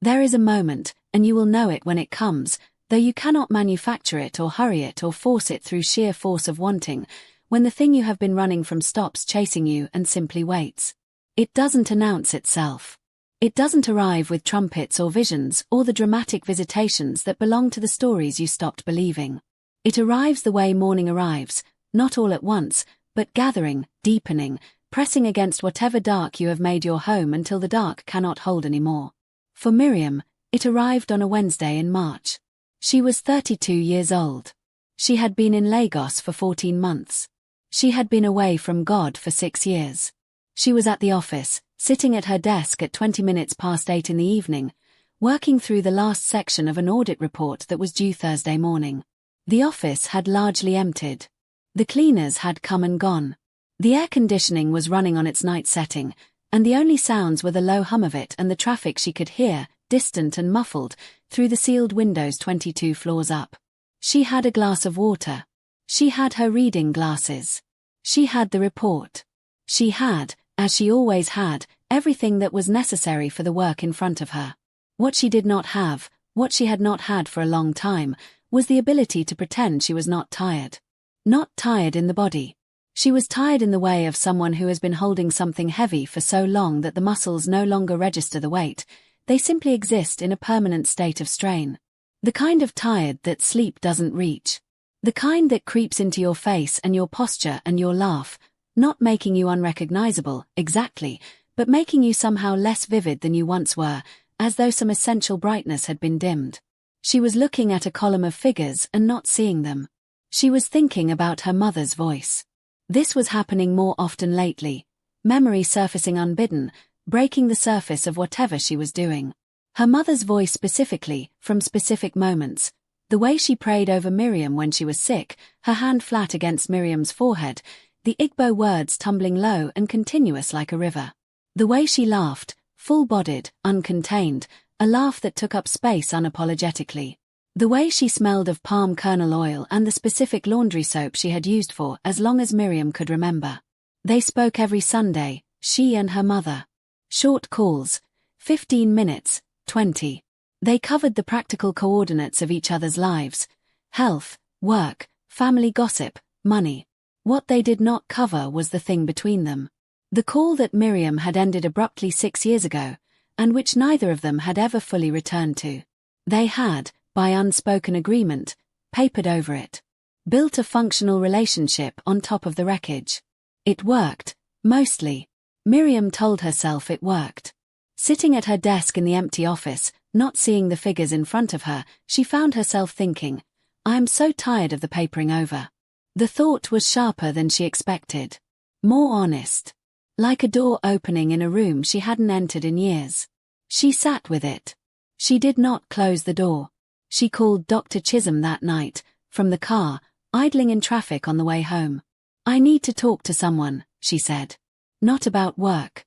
There is a moment, and you will know it when it comes, though you cannot manufacture it or hurry it or force it through sheer force of wanting, when the thing you have been running from stops chasing you and simply waits. It doesn't announce itself. It doesn't arrive with trumpets or visions or the dramatic visitations that belong to the stories you stopped believing. It arrives the way morning arrives, not all at once, but gathering, deepening, pressing against whatever dark you have made your home until the dark cannot hold any more. For Miriam, it arrived on a Wednesday in March. She was 32 years old. She had been in Lagos for 14 months. She had been away from God for 6 years. She was at the office, sitting at her desk at 20 minutes past 8 in the evening, working through the last section of an audit report that was due Thursday morning. The office had largely emptied. The cleaners had come and gone. The air conditioning was running on its night setting, and the only sounds were the low hum of it and the traffic she could hear, distant and muffled, through the sealed windows 22 floors up. She had a glass of water. She had her reading glasses. She had the report. She had, as she always had, everything that was necessary for the work in front of her. What she did not have, what she had not had for a long time, was the ability to pretend she was not tired. Not tired in the body. She was tired in the way of someone who has been holding something heavy for so long that the muscles no longer register the weight, they simply exist in a permanent state of strain. The kind of tired that sleep doesn't reach. The kind that creeps into your face and your posture and your laugh, not making you unrecognizable, exactly, but making you somehow less vivid than you once were, as though some essential brightness had been dimmed. She was looking at a column of figures and not seeing them. She was thinking about her mother's voice. This was happening more often lately, memory surfacing unbidden, breaking the surface of whatever she was doing. Her mother's voice specifically, from specific moments. The way she prayed over Miriam when she was sick, her hand flat against Miriam's forehead, the Igbo words tumbling low and continuous like a river. The way she laughed, full-bodied, uncontained, a laugh that took up space unapologetically. The way she smelled of palm kernel oil and the specific laundry soap she had used for as long as Miriam could remember. They spoke every Sunday, she and her mother. Short calls, 15 minutes, 20. They covered the practical coordinates of each other's lives, health, work, family gossip, money. What they did not cover was the thing between them. The call that Miriam had ended abruptly 6 years ago, and which neither of them had ever fully returned to. They had, by unspoken agreement, papered over it. Built a functional relationship on top of the wreckage. It worked, mostly. Miriam told herself it worked. Sitting at her desk in the empty office, not seeing the figures in front of her, she found herself thinking, I am so tired of the papering over. The thought was sharper than she expected. More honest. Like a door opening in a room she hadn't entered in years. She sat with it. She did not close the door. She called Dr. Chisholm that night, from the car, idling in traffic on the way home. I need to talk to someone, she said. Not about work.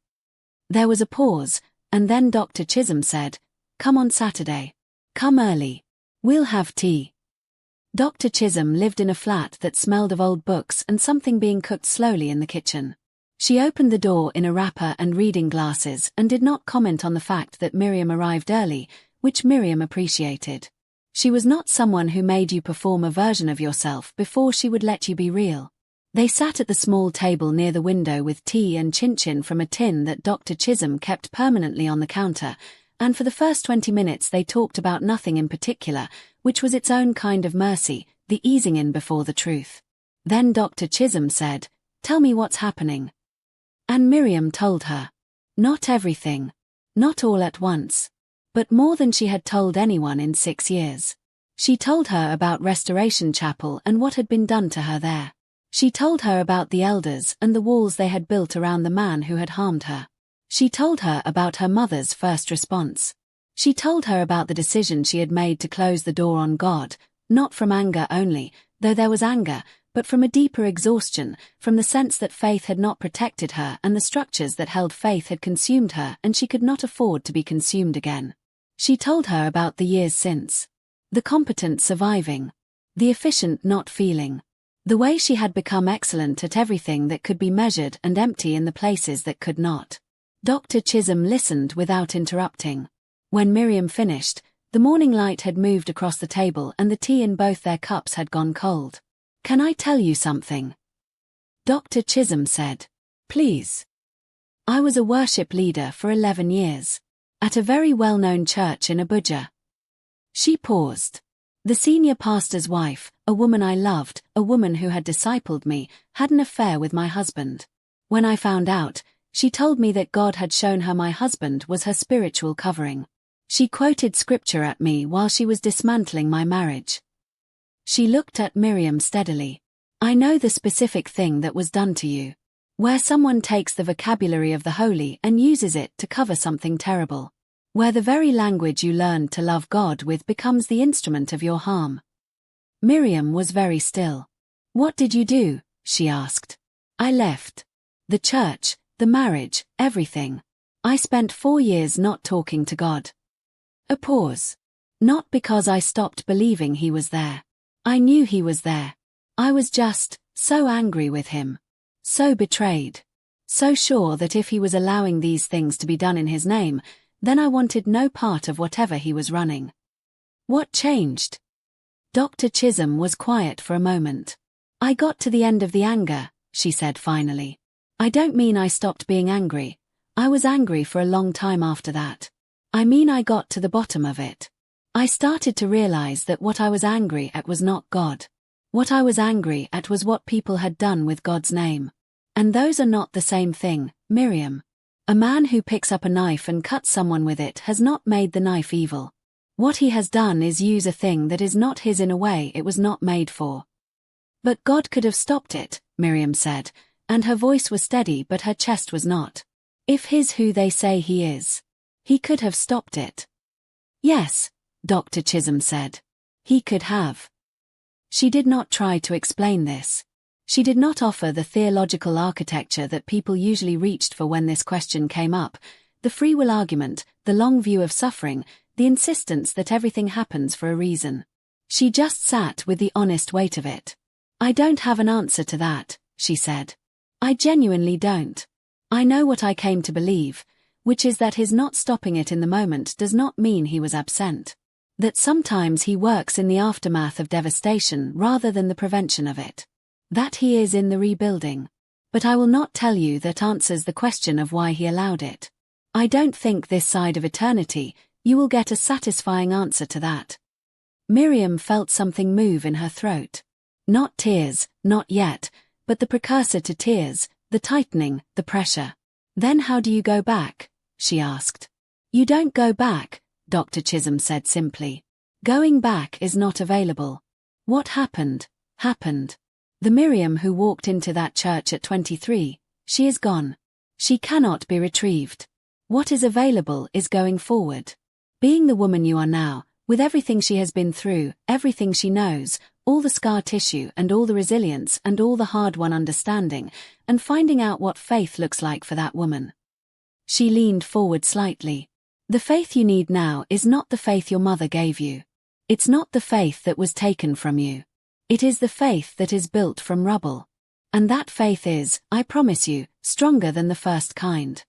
There was a pause, and then Dr. Chisholm said, Come on Saturday. Come early. We'll have tea. Dr. Chisholm lived in a flat that smelled of old books and something being cooked slowly in the kitchen. She opened the door in a wrapper and reading glasses and did not comment on the fact that Miriam arrived early, which Miriam appreciated. She was not someone who made you perform a version of yourself before she would let you be real. They sat at the small table near the window with tea and chin-chin from a tin that Dr. Chisholm kept permanently on the counter, and for the first 20 minutes they talked about nothing in particular, which was its own kind of mercy, the easing in before the truth. Then Dr. Chisholm said, Tell me what's happening. And Miriam told her. Not everything. Not all at once. But more than she had told anyone in 6 years. She told her about Restoration Chapel and what had been done to her there. She told her about the elders and the walls they had built around the man who had harmed her. She told her about her mother's first response. She told her about the decision she had made to close the door on God, not from anger only, though there was anger, but from a deeper exhaustion, from the sense that faith had not protected her and the structures that held faith had consumed her and she could not afford to be consumed again. She told her about the years since. The competent surviving. The efficient not feeling. The way she had become excellent at everything that could be measured and empty in the places that could not. Dr. Chisholm listened without interrupting. When Miriam finished, the morning light had moved across the table and the tea in both their cups had gone cold. "Can I tell you something?" Dr. Chisholm said. "Please." "I was a worship leader for 11 years. At a very well-known church in Abuja." She paused. "The senior pastor's wife, a woman I loved, a woman who had discipled me, had an affair with my husband. When I found out, she told me that God had shown her my husband was her spiritual covering. She quoted scripture at me while she was dismantling my marriage." She looked at Miriam steadily. "I know the specific thing that was done to you. Where someone takes the vocabulary of the holy and uses it to cover something terrible. Where the very language you learned to love God with becomes the instrument of your harm." Miriam was very still. "What did you do?" she asked. "I left. The church, the marriage, everything. I spent 4 years not talking to God." A pause. "Not because I stopped believing he was there. I knew he was there. I was just so angry with him. So betrayed. So sure that if he was allowing these things to be done in his name, then I wanted no part of whatever he was running." "What changed?" Dr. Chisholm was quiet for a moment. "I got to the end of the anger," she said finally. "I don't mean I stopped being angry. I was angry for a long time after that. I mean I got to the bottom of it. I started to realize that what I was angry at was not God. What I was angry at was what people had done with God's name. And those are not the same thing, Miriam. A man who picks up a knife and cuts someone with it has not made the knife evil. What he has done is use a thing that is not his in a way it was not made for." "But God could have stopped it," Miriam said, and her voice was steady but her chest was not. "If he's who they say he is, he could have stopped it." "Yes," Dr. Chisholm said. "He could have." She did not try to explain this. She did not offer the theological architecture that people usually reached for when this question came up, the free will argument, the long view of suffering, the insistence that everything happens for a reason. She just sat with the honest weight of it. "I don't have an answer to that," she said. "I genuinely don't. I know what I came to believe, which is that his not stopping it in the moment does not mean he was absent. That sometimes he works in the aftermath of devastation rather than the prevention of it. That he is in the rebuilding. But I will not tell you that answers the question of why he allowed it. I don't think this side of eternity you will get a satisfying answer to that." Miriam felt something move in her throat. Not tears, not yet, but the precursor to tears, the tightening, the pressure. "Then how do you go back?" she asked. "You don't go back," Dr. Chisholm said simply. "Going back is not available. What happened, happened. The Miriam who walked into that church at 23, she is gone. She cannot be retrieved. What is available is going forward. Being the woman you are now, with everything she has been through, everything she knows, all the scar tissue and all the resilience and all the hard-won understanding, and finding out what faith looks like for that woman." She leaned forward slightly. "The faith you need now is not the faith your mother gave you. It's not the faith that was taken from you. It is the faith that is built from rubble. And that faith is, I promise you, stronger than the first kind."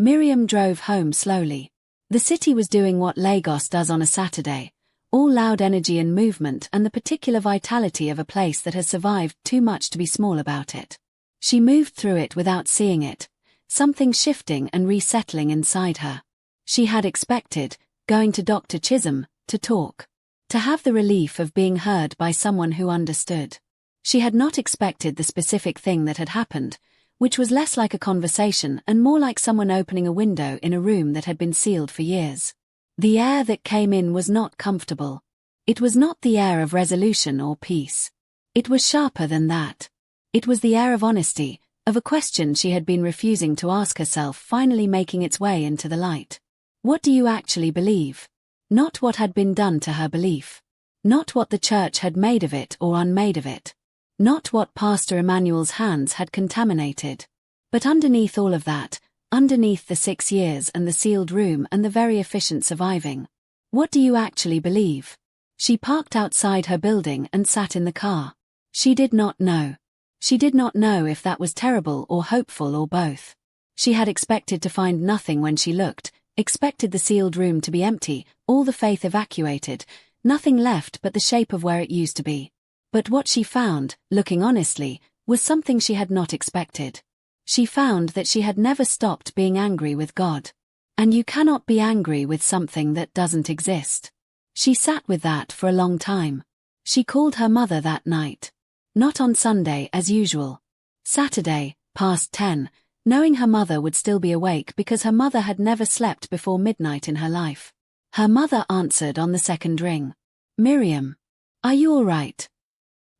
Miriam drove home slowly. The city was doing what Lagos does on a Saturday, all loud energy and movement and the particular vitality of a place that has survived too much to be small about it. She moved through it without seeing it, something shifting and resettling inside her. She had expected, going to Dr. Chisholm, to talk. To have the relief of being heard by someone who understood. She had not expected the specific thing that had happened, which was less like a conversation and more like someone opening a window in a room that had been sealed for years. The air that came in was not comfortable. It was not the air of resolution or peace. It was sharper than that. It was the air of honesty, of a question she had been refusing to ask herself finally making its way into the light. What do you actually believe? Not what had been done to her belief. Not what the church had made of it or unmade of it. Not what Pastor Emmanuel's hands had contaminated. But underneath all of that, underneath the 6 years and the sealed room and the very efficient surviving, what do you actually believe? She parked outside her building and sat in the car. She did not know. She did not know if that was terrible or hopeful or both. She had expected to find nothing when she looked, expected the sealed room to be empty, all the faith evacuated, nothing left but the shape of where it used to be. But what she found, looking honestly, was something she had not expected. She found that she had never stopped being angry with God. And you cannot be angry with something that doesn't exist. She sat with that for a long time. She called her mother that night. Not on Sunday as usual. Saturday, past 10, knowing her mother would still be awake because her mother had never slept before midnight in her life. Her mother answered on the second ring. "Miriam, are you all right?"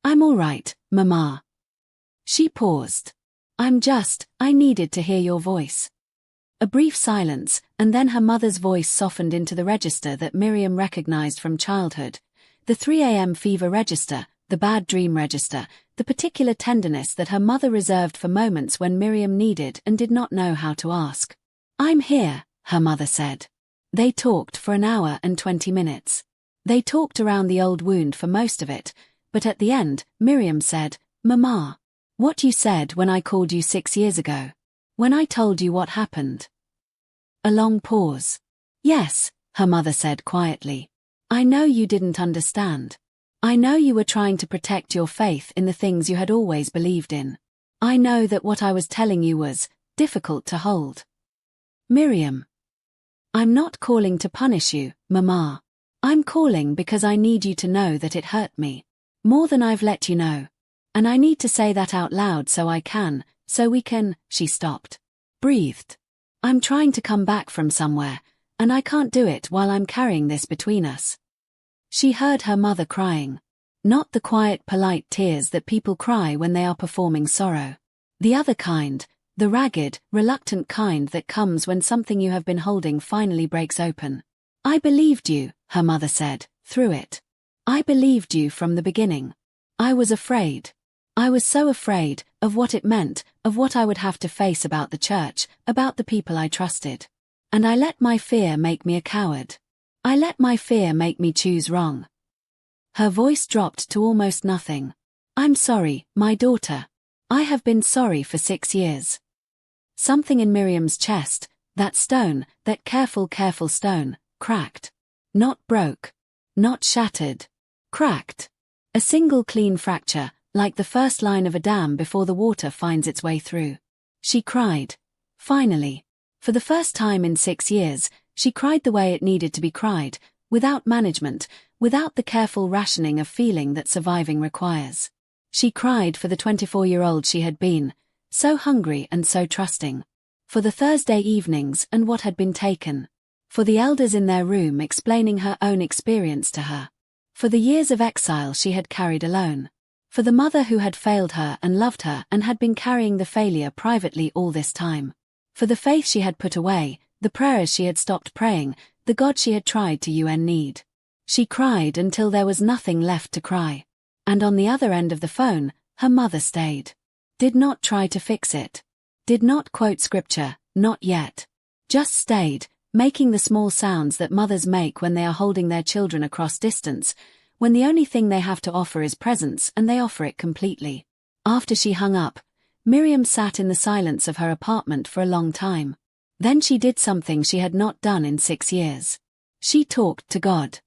"I'm all right, Mama." She paused. I needed to hear your voice." A brief silence, and then her mother's voice softened into the register that Miriam recognized from childhood. The 3 a.m. fever register, the bad dream register, the particular tenderness that her mother reserved for moments when Miriam needed and did not know how to ask. "I'm here," her mother said. They talked for an hour and 20 minutes. They talked around the old wound for most of it, but at the end, Miriam said, "Mama, what you said when I called you 6 years ago. When I told you what happened." A long pause. "Yes," her mother said quietly. "I know you didn't understand. I know you were trying to protect your faith in the things you had always believed in. I know that what I was telling you was difficult to hold." "Miriam, I'm not calling to punish you, Mama. I'm calling because I need you to know that it hurt me. More than I've let you know. And I need to say that out loud so we can," she stopped. Breathed. "I'm trying to come back from somewhere, and I can't do it while I'm carrying this between us." She heard her mother crying. Not the quiet, polite tears that people cry when they are performing sorrow. The other kind, the ragged, reluctant kind that comes when something you have been holding finally breaks open. "I believed you," her mother said, "through it. I believed you from the beginning. I was afraid. I was so afraid of what it meant, of what I would have to face about the church, about the people I trusted. And I let my fear make me a coward. I let my fear make me choose wrong." Her voice dropped to almost nothing. "I'm sorry, my daughter. I have been sorry for 6 years." Something in Miriam's chest, that stone, that careful stone, cracked. Not broke. Not shattered. Cracked. A single clean fracture, like the first line of a dam before the water finds its way through. She cried. Finally. For the first time in 6 years, she cried the way it needed to be cried, without management, without the careful rationing of feeling that surviving requires. She cried for the 24-year-old she had been, so hungry and so trusting. For the Thursday evenings and what had been taken. For the elders in their room explaining her own experience to her. For the years of exile she had carried alone. For the mother who had failed her and loved her and had been carrying the failure privately all this time. For the faith she had put away, the prayers she had stopped praying, the God she had tried to need. She cried until there was nothing left to cry. And on the other end of the phone, her mother stayed. Did not try to fix it. Did not quote scripture, not yet. Just stayed, making the small sounds that mothers make when they are holding their children across distance, when the only thing they have to offer is presence and they offer it completely. After she hung up, Miriam sat in the silence of her apartment for a long time. Then she did something she had not done in 6 years. She talked to God.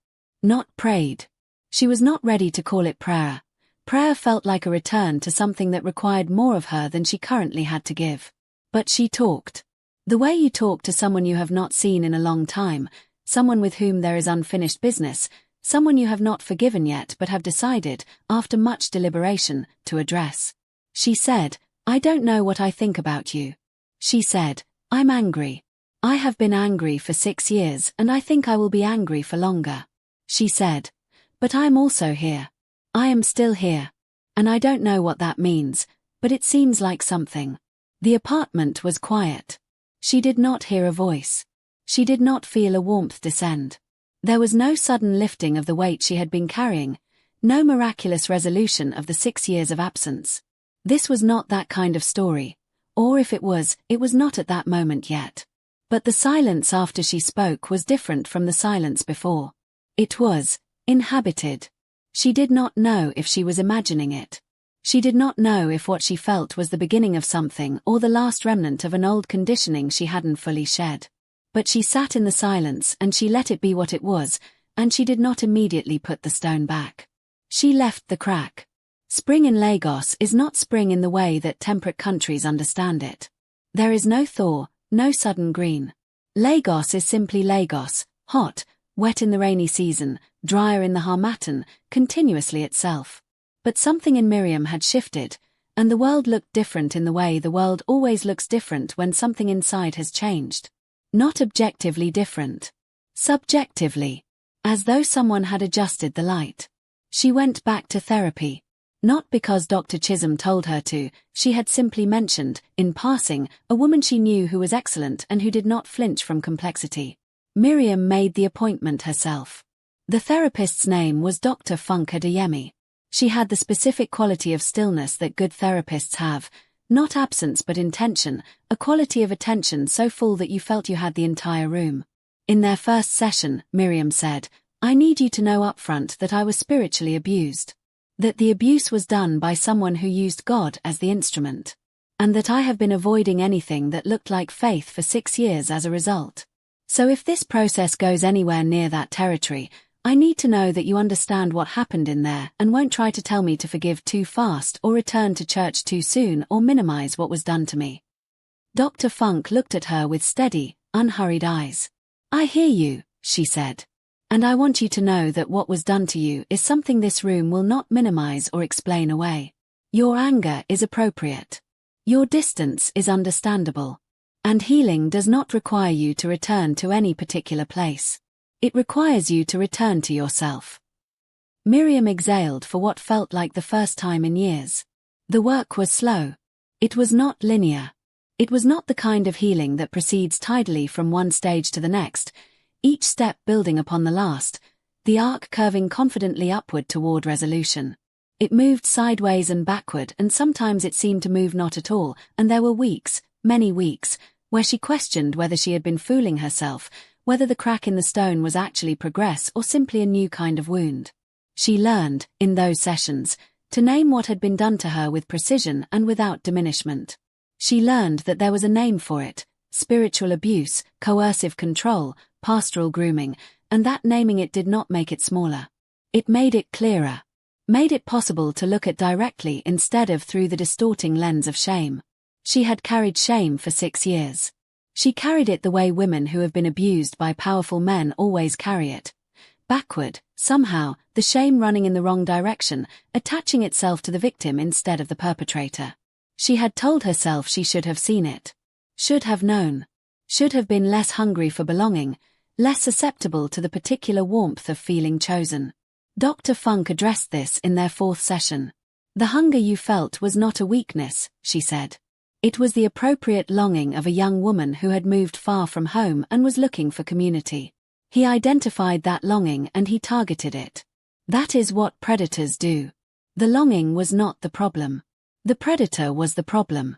Not prayed. She was not ready to call it prayer. Prayer felt like a return to something that required more of her than she currently had to give. But she talked. The way you talk to someone you have not seen in a long time, someone with whom there is unfinished business, someone you have not forgiven yet but have decided, after much deliberation, to address. She said, "I don't know what I think about you." She said, "I'm angry. I have been angry for 6 years and I think I will be angry for longer." She said, "But I am also here. I am still here. And I don't know what that means, but it seems like something." The apartment was quiet. She did not hear a voice. She did not feel a warmth descend. There was no sudden lifting of the weight she had been carrying, no miraculous resolution of the 6 years of absence. This was not that kind of story, or if it was not at that moment yet. But the silence after she spoke was different from the silence before. It was inhabited. She did not know if she was imagining it. She did not know if what she felt was the beginning of something or the last remnant of an old conditioning she hadn't fully shed. But she sat in the silence and she let it be what it was, and she did not immediately put the stone back. She left the crack. Spring in Lagos is not spring in the way that temperate countries understand it. There is no thaw, no sudden green. Lagos is simply Lagos, hot, wet in the rainy season, drier in the harmattan, continuously itself. But something in Miriam had shifted, and the world looked different in the way the world always looks different when something inside has changed. Not objectively different. Subjectively. As though someone had adjusted the light. She went back to therapy. Not because Dr. Chisholm told her to, she had simply mentioned, in passing, a woman she knew who was excellent and who did not flinch from complexity. Miriam made the appointment herself. The therapist's name was Dr. Funke Adeyemi. She had the specific quality of stillness that good therapists have, not absence but intention, a quality of attention so full that you felt you had the entire room. In their first session, Miriam said, "I need you to know up front that I was spiritually abused. That the abuse was done by someone who used God as the instrument. And that I have been avoiding anything that looked like faith for 6 years as a result. So if this process goes anywhere near that territory, I need to know that you understand what happened in there and won't try to tell me to forgive too fast or return to church too soon or minimize what was done to me." Dr. Funk looked at her with steady, unhurried eyes. "I hear you," she said. "And I want you to know that what was done to you is something this room will not minimize or explain away. Your anger is appropriate. Your distance is understandable. And healing does not require you to return to any particular place. It requires you to return to yourself." Miriam exhaled for what felt like the first time in years. The work was slow. It was not linear. It was not the kind of healing that proceeds tidily from one stage to the next, each step building upon the last, the arc curving confidently upward toward resolution. It moved sideways and backward, and sometimes it seemed to move not at all, and there were weeks, many weeks, where she questioned whether she had been fooling herself, whether the crack in the stone was actually progress or simply a new kind of wound. She learned, in those sessions, to name what had been done to her with precision and without diminishment. She learned that there was a name for it: spiritual abuse, coercive control, pastoral grooming, and that naming it did not make it smaller. It made it clearer. Made it possible to look at directly instead of through the distorting lens of shame. She had carried shame for 6 years. She carried it the way women who have been abused by powerful men always carry it. Backward, somehow, the shame running in the wrong direction, attaching itself to the victim instead of the perpetrator. She had told herself she should have seen it. Should have known. Should have been less hungry for belonging, less susceptible to the particular warmth of feeling chosen. Dr. Funk addressed this in their 4th session. "The hunger you felt was not a weakness," she said. "It was the appropriate longing of a young woman who had moved far from home and was looking for community. He identified that longing and he targeted it. That is what predators do. The longing was not the problem. The predator was the problem."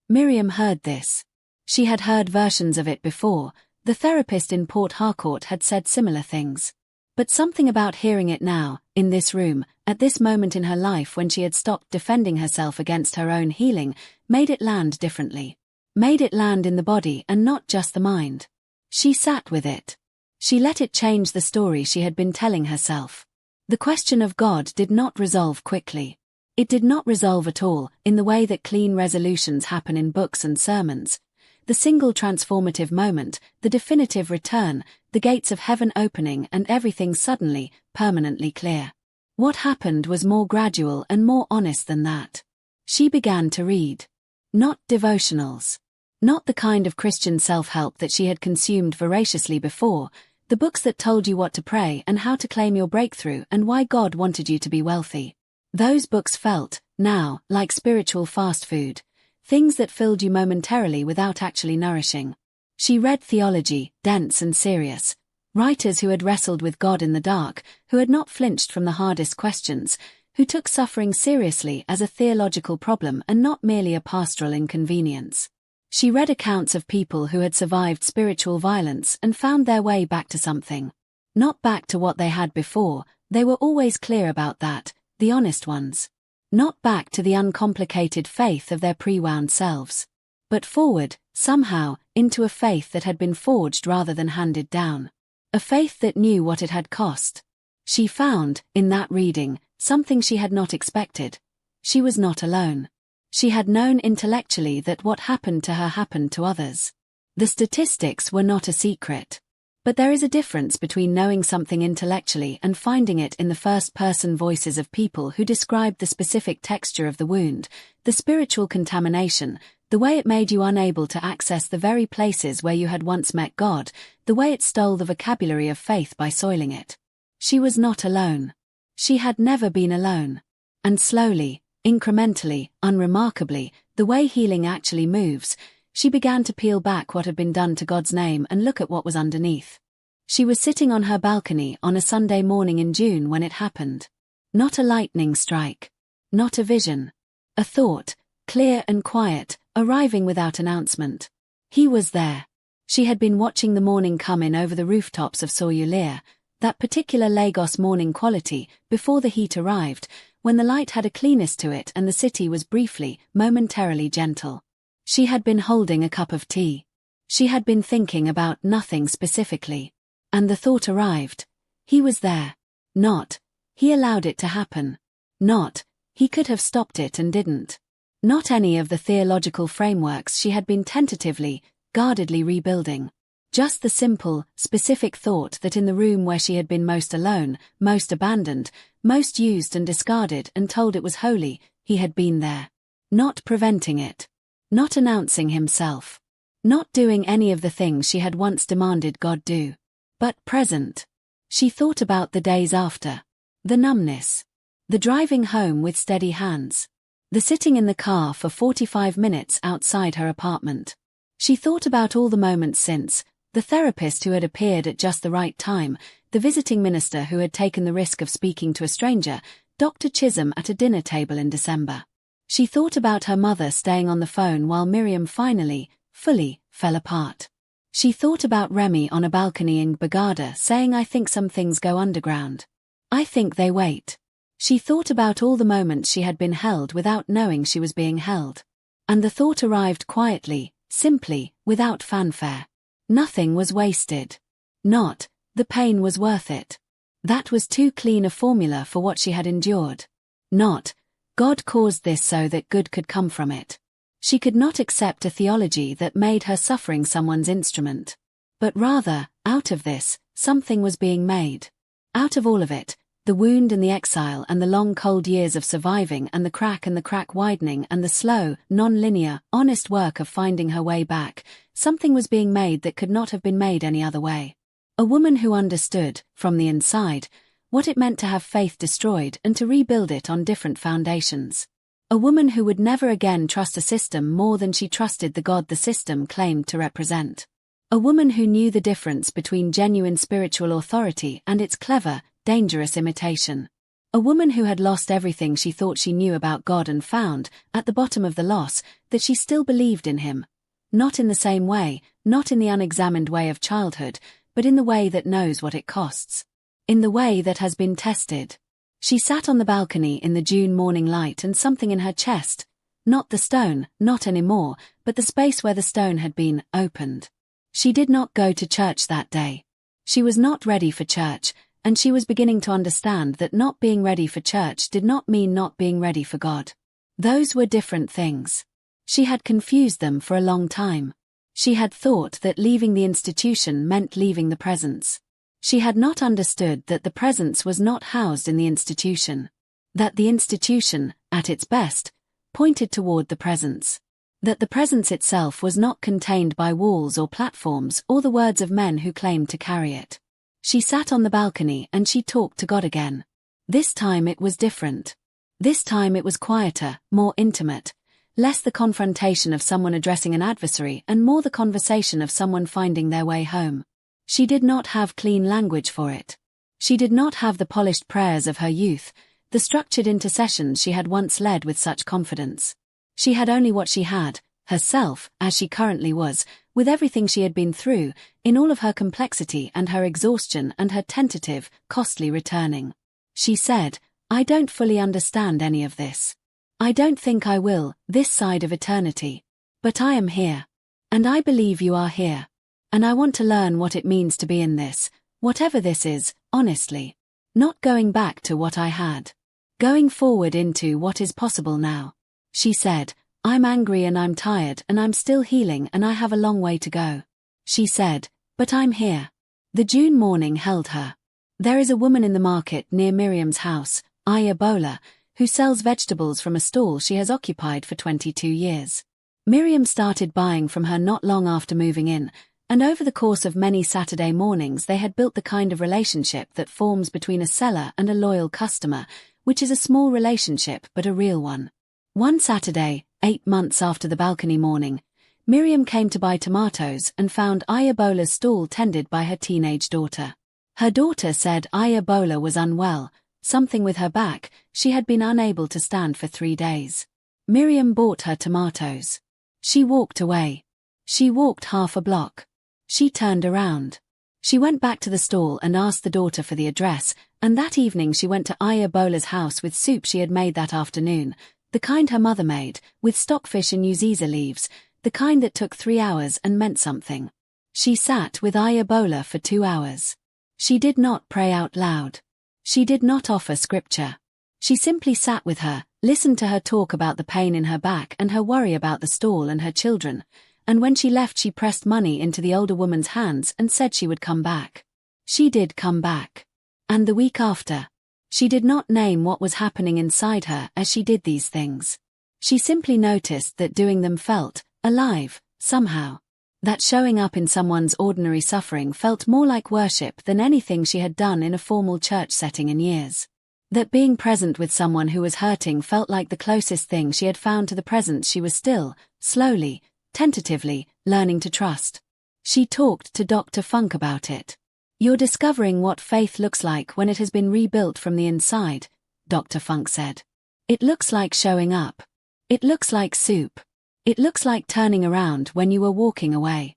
Miriam heard this. She had heard versions of it before. The therapist in Port Harcourt had said similar things. But something about hearing it now, in this room, at this moment in her life when she had stopped defending herself against her own healing, made it land differently. Made it land in the body and not just the mind. She sat with it. She let it change the story she had been telling herself. The question of God did not resolve quickly. It did not resolve at all, in the way that clean resolutions happen in books and sermons. The single transformative moment, the definitive return, the gates of heaven opening and everything suddenly, permanently clear. What happened was more gradual and more honest than that. She began to read. Not devotionals. Not the kind of Christian self-help that she had consumed voraciously before, the books that told you what to pray and how to claim your breakthrough and why God wanted you to be wealthy. Those books felt, now, like spiritual fast food. Things that filled you momentarily without actually nourishing. She read theology, dense and serious. Writers who had wrestled with God in the dark, who had not flinched from the hardest questions, who took suffering seriously as a theological problem and not merely a pastoral inconvenience. She read accounts of people who had survived spiritual violence and found their way back to something. Not back to what they had before, they were always clear about that, the honest ones. Not back to the uncomplicated faith of their pre-wound selves. but forward, somehow, into a faith that had been forged rather than handed down. A faith that knew what it had cost. She found, in that reading, something she had not expected. She was not alone. She had known intellectually that what happened to her happened to others. The statistics were not a secret. But there is a difference between knowing something intellectually and finding it in the first-person voices of people who described the specific texture of the wound, the spiritual contamination, the way it made you unable to access the very places where you had once met God, the way it stole the vocabulary of faith by soiling it. She was not alone. She had never been alone. And slowly, incrementally, unremarkably, the way healing actually moves, she began to peel back what had been done to God's name and look at what was underneath. She was sitting on her balcony on a Sunday morning in June when it happened. Not a lightning strike. Not a vision. A thought, clear and quiet, arriving without announcement. He was there. She had been watching the morning come in over the rooftops of Soyulia, that particular Lagos morning quality, before the heat arrived, when the light had a cleanness to it and the city was briefly, momentarily gentle. She had been holding a cup of tea. She had been thinking about nothing specifically. And the thought arrived. He was there. Not, he allowed it to happen. Not, he could have stopped it and didn't. Not any of the theological frameworks she had been tentatively, guardedly rebuilding. Just the simple, specific thought that in the room where she had been most alone, most abandoned, most used and discarded and told it was holy, he had been there. Not preventing it. Not announcing himself. Not doing any of the things she had once demanded God do. But present. She thought about the days after. The numbness. The driving home with steady hands. The sitting in the car for 45 minutes outside her apartment. She thought about all the moments since, the therapist who had appeared at just the right time, the visiting minister who had taken the risk of speaking to a stranger, Dr. Chisholm at a dinner table in December. She thought about her mother staying on the phone while Miriam finally, fully, fell apart. She thought about Remy on a balcony in Bagada saying, "I think some things go underground. I think they wait." She thought about all the moments she had been held without knowing she was being held. And the thought arrived quietly, simply, without fanfare. Nothing was wasted. Not, the pain was worth it. That was too clean a formula for what she had endured. Not, God caused this so that good could come from it. She could not accept a theology that made her suffering someone's instrument. But rather, out of this, something was being made. Out of all of it, the wound and the exile and the long cold years of surviving and the crack widening and the slow, non-linear, honest work of finding her way back, something was being made that could not have been made any other way. A woman who understood, from the inside, what it meant to have faith destroyed and to rebuild it on different foundations. A woman who would never again trust a system more than she trusted the God the system claimed to represent. A woman who knew the difference between genuine spiritual authority and its clever, dangerous imitation. A woman who had lost everything she thought she knew about God and found, at the bottom of the loss, that she still believed in him. Not in the same way, not in the unexamined way of childhood, but in the way that knows what it costs. In the way that has been tested. She sat on the balcony in the June morning light and something in her chest, not the stone, not anymore, but the space where the stone had been, opened. She did not go to church that day. She was not ready for church, and she was beginning to understand that not being ready for church did not mean not being ready for God. Those were different things. She had confused them for a long time. She had thought that leaving the institution meant leaving the presence. She had not understood that the presence was not housed in the institution. That the institution, at its best, pointed toward the presence. That the presence itself was not contained by walls or platforms or the words of men who claimed to carry it. She sat on the balcony and she talked to God again. This time it was different. This time it was quieter, more intimate, less the confrontation of someone addressing an adversary and more the conversation of someone finding their way home. She did not have clean language for it. She did not have the polished prayers of her youth, the structured intercessions she had once led with such confidence. She had only what she had, herself, as she currently was, with everything she had been through, in all of her complexity and her exhaustion and her tentative, costly returning. She said, "I don't fully understand any of this. I don't think I will, this side of eternity. But I am here. And I believe you are here. And I want to learn what it means to be in this, whatever this is, honestly. Not going back to what I had. Going forward into what is possible now. She said, I'm angry and I'm tired and I'm still healing and I have a long way to go. She said, but I'm here. The June morning held her. There is a woman in the market near Miriam's house, Ayebola, who sells vegetables from a stall she has occupied for 22 years. Miriam started buying from her not long after moving in, and over the course of many Saturday mornings they had built the kind of relationship that forms between a seller and a loyal customer, which is a small relationship but a real one. One Saturday, 8 months after the balcony morning, Miriam came to buy tomatoes and found Ayebola's stall tended by her teenage daughter. Her daughter said Ayebola was unwell, something with her back, she had been unable to stand for 3 days. Miriam bought her tomatoes. She walked away. She walked half a block. She turned around. She went back to the stall and asked the daughter for the address, and that evening she went to Ayebola's house with soup she had made that afternoon, the kind her mother made, with stockfish and uziza leaves, the kind that took 3 hours and meant something. She sat with Ayebola for 2 hours. She did not pray out loud. She did not offer scripture. She simply sat with her, listened to her talk about the pain in her back and her worry about the stall and her children, and when she left she pressed money into the older woman's hands and said she would come back. She did come back. And the week after. She did not name what was happening inside her as she did these things. She simply noticed that doing them felt alive, somehow. That showing up in someone's ordinary suffering felt more like worship than anything she had done in a formal church setting in years. That being present with someone who was hurting felt like the closest thing she had found to the presence she was still, slowly, tentatively, learning to trust. She talked to Dr. Funk about it. You're discovering what faith looks like when it has been rebuilt from the inside, Dr. Funk said. It looks like showing up. It looks like soup. It looks like turning around when you were walking away.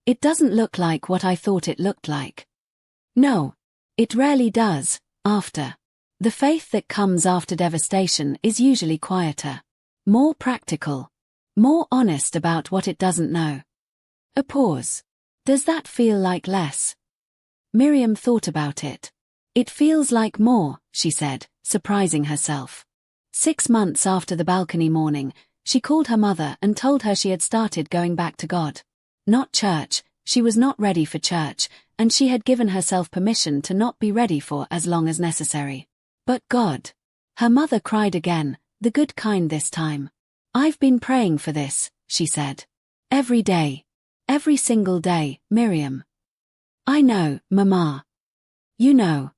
It doesn't look like what I thought it looked like. No. It rarely does, after. The faith that comes after devastation is usually quieter. More practical. More honest about what it doesn't know. A pause. Does that feel like less? Miriam thought about it. It feels like more, she said, surprising herself. 6 months after the balcony morning, she called her mother and told her she had started going back to God. Not church, she was not ready for church, and she had given herself permission to not be ready for as long as necessary. But God. Her mother cried again, the good kind this time. I've been praying for this, she said. Every day. Every single day, Miriam. I know, Mama. You know.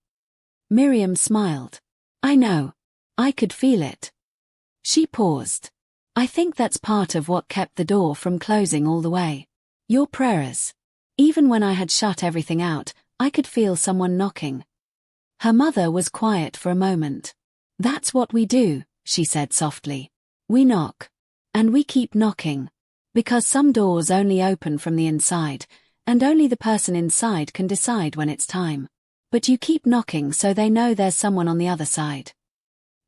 Miriam smiled. I know. I could feel it. She paused. I think that's part of what kept the door from closing all the way. Your prayers. Even when I had shut everything out, I could feel someone knocking. Her mother was quiet for a moment. That's what we do, she said softly. We knock. And we keep knocking. Because some doors only open from the inside, and only the person inside can decide when it's time. But you keep knocking so they know there's someone on the other side.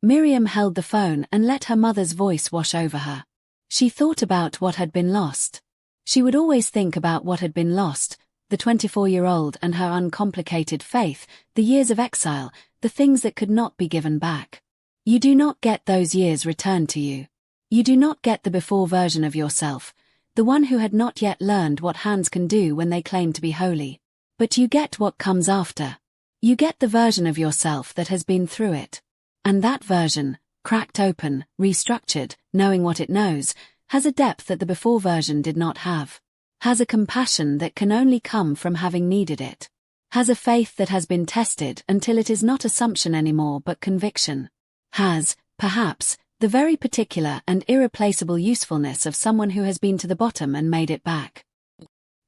Miriam held the phone and let her mother's voice wash over her. She thought about what had been lost. She would always think about what had been lost, the 24-year-old and her uncomplicated faith, the years of exile, the things that could not be given back. You do not get those years returned to you. You do not get the before version of yourself, the one who had not yet learned what hands can do when they claim to be holy. But you get what comes after. You get the version of yourself that has been through it. And that version, cracked open, restructured, knowing what it knows, has a depth that the before version did not have. Has a compassion that can only come from having needed it. Has a faith that has been tested until it is not assumption anymore but conviction. Has, perhaps, the very particular and irreplaceable usefulness of someone who has been to the bottom and made it back.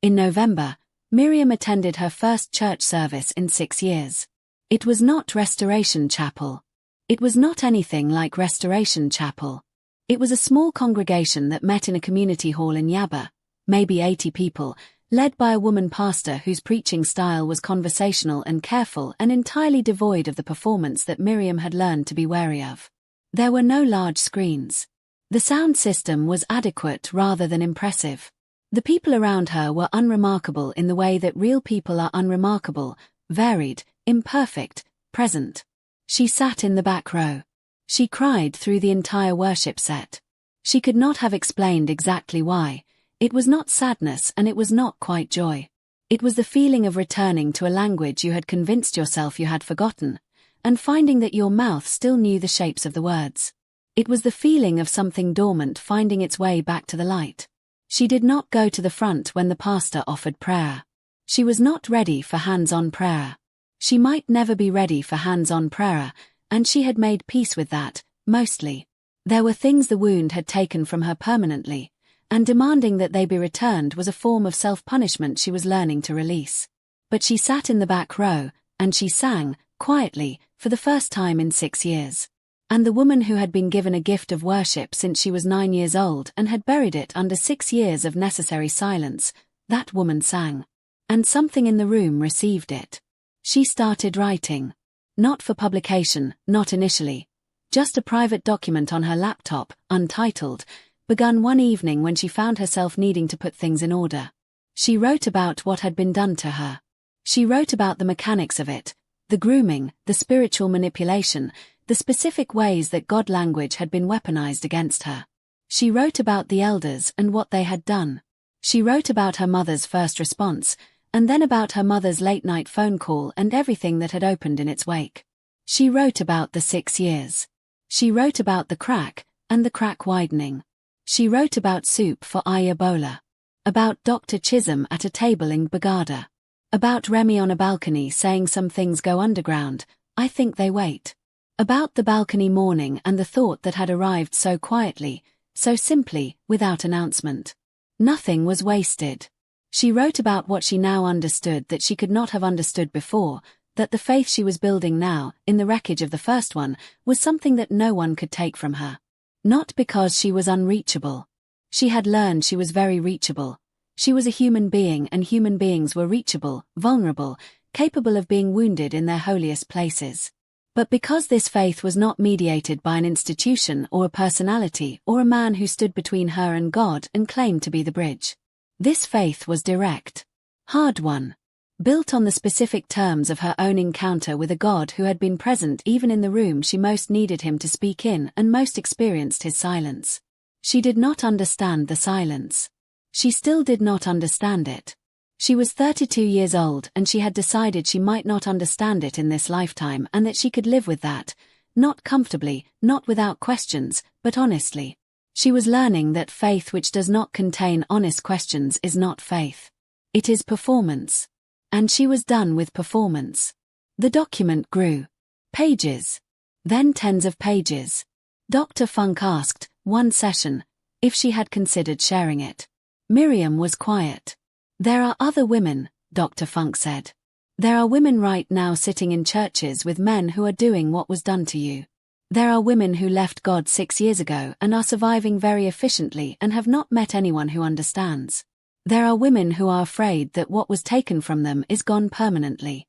In November, Miriam attended her first church service in 6 years. It was not Restoration Chapel. It was not anything like Restoration Chapel. It was a small congregation that met in a community hall in Yaba, maybe 80 people, led by a woman pastor whose preaching style was conversational and careful and entirely devoid of the performance that Miriam had learned to be wary of. There were no large screens. The sound system was adequate rather than impressive. The people around her were unremarkable in the way that real people are unremarkable, varied, imperfect, present. She sat in the back row. She cried through the entire worship set. She could not have explained exactly why. It was not sadness and it was not quite joy. It was the feeling of returning to a language you had convinced yourself you had forgotten, and finding that your mouth still knew the shapes of the words. It was the feeling of something dormant finding its way back to the light. She did not go to the front when the pastor offered prayer. She was not ready for hands-on prayer. She might never be ready for hands-on prayer, and she had made peace with that, mostly. There were things the wound had taken from her permanently, and demanding that they be returned was a form of self-punishment she was learning to release. But she sat in the back row, and she sang, quietly, for the first time in 6 years. And the woman who had been given a gift of worship since she was 9 years old and had buried it under 6 years of necessary silence, that woman sang. And something in the room received it. She started writing. Not for publication, not initially. Just a private document on her laptop, untitled, begun one evening when she found herself needing to put things in order. She wrote about what had been done to her. She wrote about the mechanics of it, the grooming, the spiritual manipulation, the specific ways that God language had been weaponized against her. She wrote about the elders and what they had done. She wrote about her mother's first response, and then about her mother's late-night phone call and everything that had opened in its wake. She wrote about the 6 years. She wrote about the crack, and the crack widening. She wrote about soup for Ebola. About Dr. Chisholm at a table in Bagada. About Remy on a balcony saying some things go underground, I think they wait. About the balcony morning and the thought that had arrived so quietly, so simply, without announcement. Nothing was wasted. She wrote about what she now understood that she could not have understood before, that the faith she was building now, in the wreckage of the first one, was something that no one could take from her. Not because she was unreachable. She had learned she was very reachable. She was a human being and human beings were reachable, vulnerable, capable of being wounded in their holiest places. But because this faith was not mediated by an institution or a personality or a man who stood between her and God and claimed to be the bridge. This faith was direct. Hard-won. Built on the specific terms of her own encounter with a God who had been present even in the room she most needed him to speak in and most experienced his silence. She did not understand the silence. She still did not understand it. She was 32 years old and she had decided she might not understand it in this lifetime and that she could live with that, not comfortably, not without questions, but honestly. She was learning that faith which does not contain honest questions is not faith. It is performance. And she was done with performance. The document grew. Pages. Then tens of pages. Dr. Funk asked, one session, if she had considered sharing it. Miriam was quiet. There are other women, Dr. Funk said. There are women right now sitting in churches with men who are doing what was done to you. There are women who left God 6 years ago and are surviving very efficiently and have not met anyone who understands. There are women who are afraid that what was taken from them is gone permanently.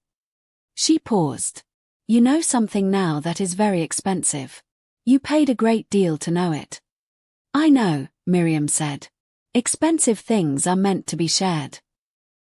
She paused. You know something now that is very expensive. You paid a great deal to know it. I know, Miriam said. Expensive things are meant to be shared.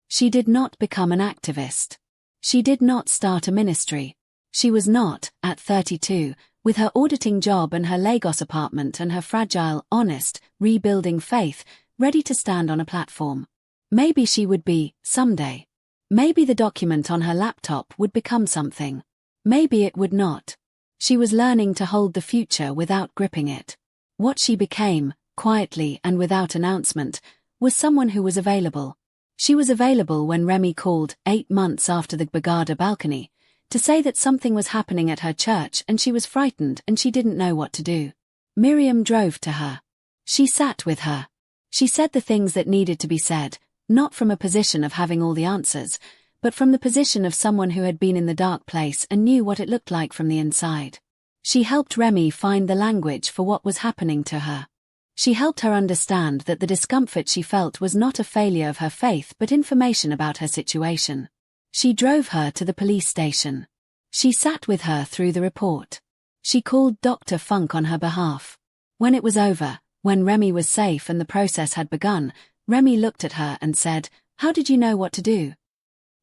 She did not become an activist. She did not start a ministry. She was not, at 32, with her auditing job and her Lagos apartment and her fragile, honest, rebuilding faith, ready to stand on a platform. Maybe she would be, someday. Maybe the document on her laptop would become something. Maybe it would not. She was learning to hold the future without gripping it. What she became, quietly and without announcement, was someone who was available. She was available when Remy called, 8 months after the Bagada balcony, to say that something was happening at her church and she was frightened and she didn't know what to do. Miriam drove to her. She sat with her. She said the things that needed to be said, not from a position of having all the answers, but from the position of someone who had been in the dark place and knew what it looked like from the inside. She helped Remy find the language for what was happening to her. She helped her understand that the discomfort she felt was not a failure of her faith but information about her situation. She drove her to the police station. She sat with her through the report. She called Dr. Funk on her behalf. When it was over, when Remy was safe and the process had begun, Remy looked at her and said, "How did you know what to do?"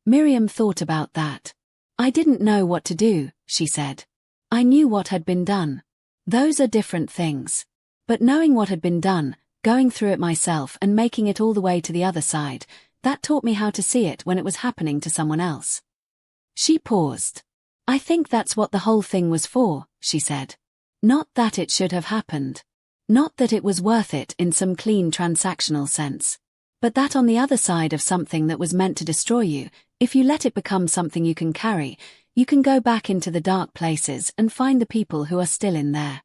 Miriam thought about that. "I didn't know what to do," she said. "I knew what had been done. Those are different things. But knowing what had been done, going through it myself and making it all the way to the other side, that taught me how to see it when it was happening to someone else." She paused. "I think that's what the whole thing was for," she said. "Not that it should have happened. Not that it was worth it in some clean transactional sense. But that on the other side of something that was meant to destroy you, if you let it become something you can carry, you can go back into the dark places and find the people who are still in there."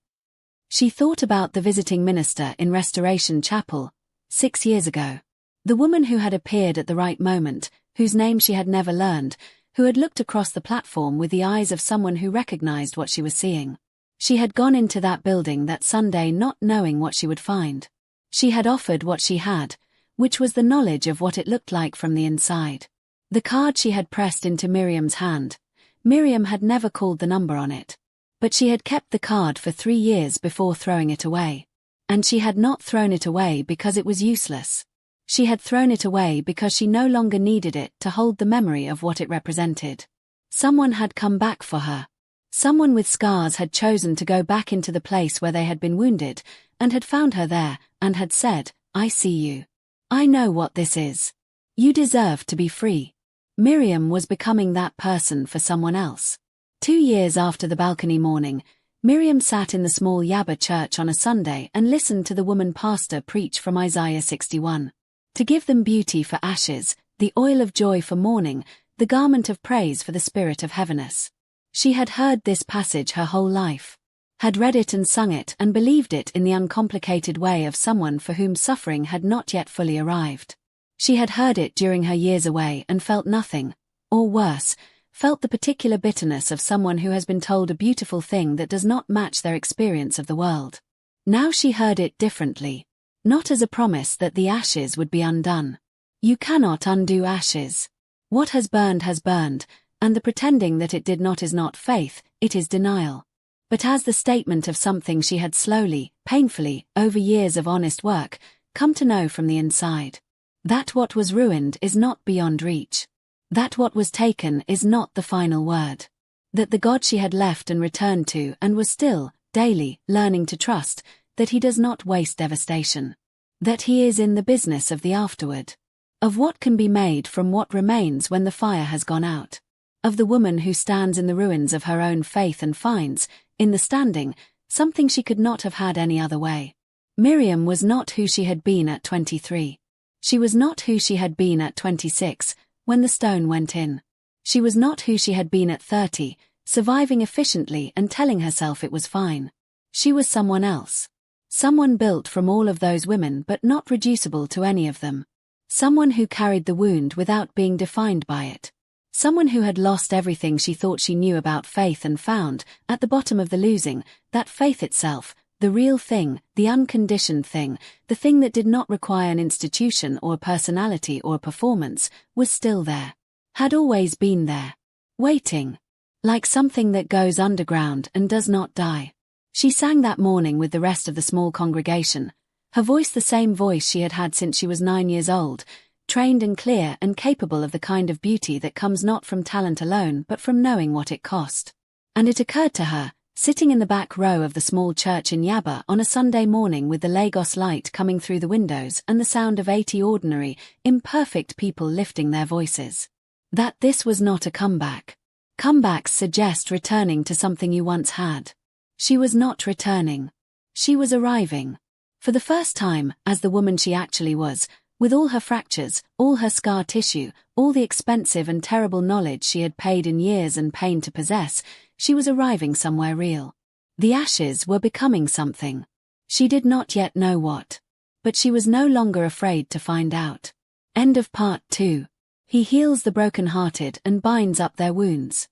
She thought about the visiting minister in Restoration Chapel, 6 years ago. The woman who had appeared at the right moment, whose name she had never learned, who had looked across the platform with the eyes of someone who recognized what she was seeing. She had gone into that building that Sunday not knowing what she would find. She had offered what she had, which was the knowledge of what it looked like from the inside. The card she had pressed into Miriam's hand. Miriam had never called the number on it. But she had kept the card for 3 years before throwing it away. And she had not thrown it away because it was useless. She had thrown it away because she no longer needed it to hold the memory of what it represented. Someone had come back for her. Someone with scars had chosen to go back into the place where they had been wounded, and had found her there, and had said, "I see you. I know what this is. You deserve to be free." Miriam was becoming that person for someone else. 2 years after the balcony morning, Miriam sat in the small Yaba church on a Sunday and listened to the woman pastor preach from Isaiah 61. To give them beauty for ashes, the oil of joy for mourning, the garment of praise for the spirit of heaviness. She had heard this passage her whole life, had read it and sung it and believed it in the uncomplicated way of someone for whom suffering had not yet fully arrived. She had heard it during her years away and felt nothing, or worse, felt the particular bitterness of someone who has been told a beautiful thing that does not match their experience of the world. Now she heard it differently, not as a promise that the ashes would be undone. You cannot undo ashes. What has burned, and the pretending that it did not is not faith, it is denial. But as the statement of something she had slowly, painfully, over years of honest work, come to know from the inside. That what was ruined is not beyond reach. That what was taken is not the final word. That the God she had left and returned to and was still, daily, learning to trust, that he does not waste devastation. That he is in the business of the afterward. Of what can be made from what remains when the fire has gone out. Of the woman who stands in the ruins of her own faith and finds, in the standing, something she could not have had any other way. Miriam was not who she had been at 23. She was not who she had been at 26, when the stone went in. She was not who she had been at 30, surviving efficiently and telling herself it was fine. She was someone else. Someone built from all of those women but not reducible to any of them. Someone who carried the wound without being defined by it. Someone who had lost everything she thought she knew about faith and found, at the bottom of the losing, that faith itself, the real thing, the unconditioned thing, the thing that did not require an institution or a personality or a performance, was still there. Had always been there. Waiting. Like something that goes underground and does not die. She sang that morning with the rest of the small congregation, her voice the same voice she had had since she was 9 years old, trained and clear and capable of the kind of beauty that comes not from talent alone but from knowing what it cost. And it occurred to her, sitting in the back row of the small church in Yaba on a Sunday morning with the Lagos light coming through the windows and the sound of 80 ordinary, imperfect people lifting their voices, that this was not a comeback. Comebacks suggest returning to something you once had. She was not returning. She was arriving. For the first time, as the woman she actually was, with all her fractures, all her scar tissue, all the expensive and terrible knowledge she had paid in years and pain to possess, she was arriving somewhere real. The ashes were becoming something. She did not yet know what. But she was no longer afraid to find out. End of part 2. He heals the broken-hearted and binds up their wounds.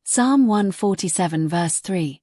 Psalm 147 verse 3.